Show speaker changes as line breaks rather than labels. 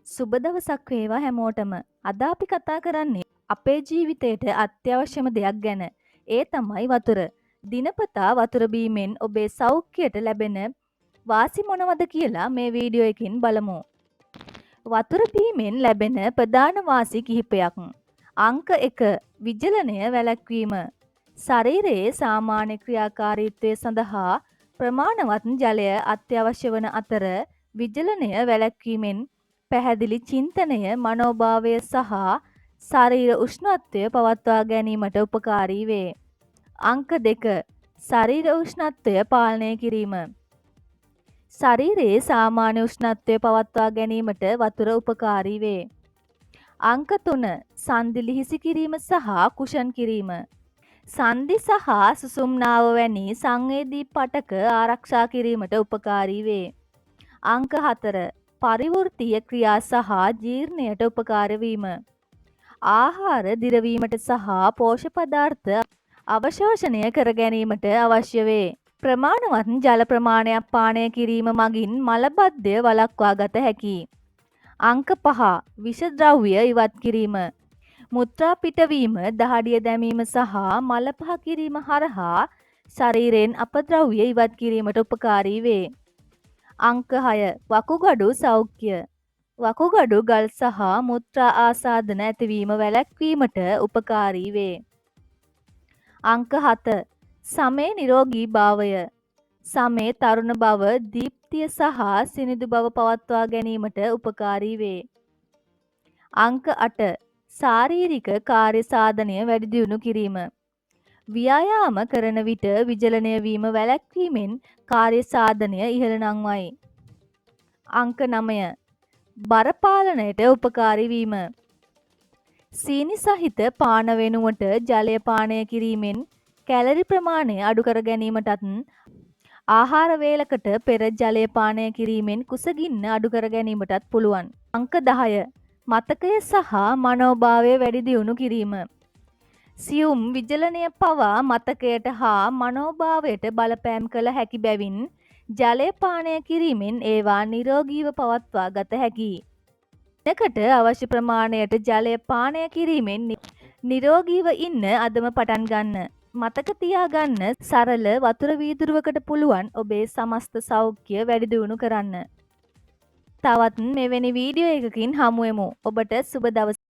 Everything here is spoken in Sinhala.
සුබ දවසක් වේවා හැමෝටම. අද අපි කතා කරන්නේ අපේ ජීවිතයට අත්‍යවශ්‍යම දෙයක් ගැන. ඒ තමයි වතුර. දිනපතා වතුර බීමෙන් ඔබේ සෞඛ්‍යයට ලැබෙන වාසි මොනවද කියලා මේ වීඩියෝ එකකින් බලමු. වතුර බීමෙන් ලැබෙන ප්‍රධාන වාසි කිහිපයක්. අංක 1. විජලනය වැළැක්වීම. ශරීරයේ සාමාන්‍ය ක්‍රියාකාරීත්වය සඳහා ප්‍රමාණවත් ජලය අත්‍යවශ්‍ය වන අතර විජලනය වැළැක්වීමෙන් පැහැදිලි චින්තනය, මනෝභාවය සහ ශරීර උෂ්ණත්වය පවත්වා ගැනීමට උපකාරී වේ. අංක 2. ශරීර උෂ්ණත්වය පාලනය කිරීම. ශරීරයේ සාමාන්‍ය උෂ්ණත්වය පවත්වා ගැනීමට වතුර උපකාරී වේ. අංක 3. සන්ධි ලිහිසි කිරීම සහ කුෂන් කිරීම. සන්ධි සහ සුසුම්නාව වැනි සංවේදී පටක ආරක්ෂා කිරීමට උපකාරී වේ. අංක 4. පරිවෘත්තීය ක්‍රියා සහ ජීර්ණයට උපකාර වීම. ආහාර දිරවීමට සහ පෝෂක පදාර්ථ අවශෝෂණය කර ගැනීමට අවශ්‍ය වේ. ප්‍රමාණවත් ජල ප්‍රමාණයක් පානය කිරීම මගින් මලබද්ධය වළක්වා ගත හැකියි. අංක 5. විෂ ද්‍රව්‍ය ඉවත් කිරීම. මුත්‍රා පිටවීම, දහඩිය දැමීම සහ මල පහ කිරීම හරහා ශරීරයෙන් අපද්‍රව්‍ය ඉවත් කිරීමට උපකාරී වේ. අංක 6. වකුගඩු සෞඛ්‍ය. වකුගඩු ගල් සහ මුත්‍රා ආසාදන ඇතිවීම වැළැක්වීමට උපකාරී වේ. අංක 7. සමේ නිරෝගී භාවය. සමේ තරුණ බව, දීප්තිය සහ සිනිඳු බව පවත්වා ගැනීමට උපකාරී වේ. අංක 8. ශාරීරික කාර්ය සාධනය වැඩි දියුණු කිරීම. ව්‍යායාම කරන විට විජලනය වීම වැළැක්වීමෙන් කාර්ය සාධනය ඉහළ නංවයි. අංක 9. බර පාලනයට උපකාරී වීම. සීනි සහිත පාන වෙනුවට ජලය පානය කිරීමෙන් කැලරි ප්‍රමාණය අඩු කර ගැනීමටත් ආහාර වේලකට පෙර ජලය පානය කිරීමෙන් කුසගින්න අඩු කර ගැනීමටත් පුළුවන්. අංක 10. මතකය සහ මනෝභාවය වැඩි දියුණු කිරීම. සියුම් විජලනය පවා මතකයට හා මනෝභාවයට බලපෑම් කළ හැකි බැවින් ජලය පානය කිරීමෙන් ඒවා නිරෝගීව පවත්වා ගත හැකියි. දිනකට අවශ්‍ය ප්‍රමාණයට ජලය පානය කිරීමෙන් නිරෝගීව ඉන්න අදම පටන් ගන්න. මතක තියාගන්න, සරල වතුර වීදුරුවකට පුළුවන් ඔබේ සමස්ත සෞඛ්‍ය වැඩි දියුණු කරන්න. තවත් මෙවැනි වීඩියෝ එකකින් හමු වෙමු. ඔබට සුබ දවසක්.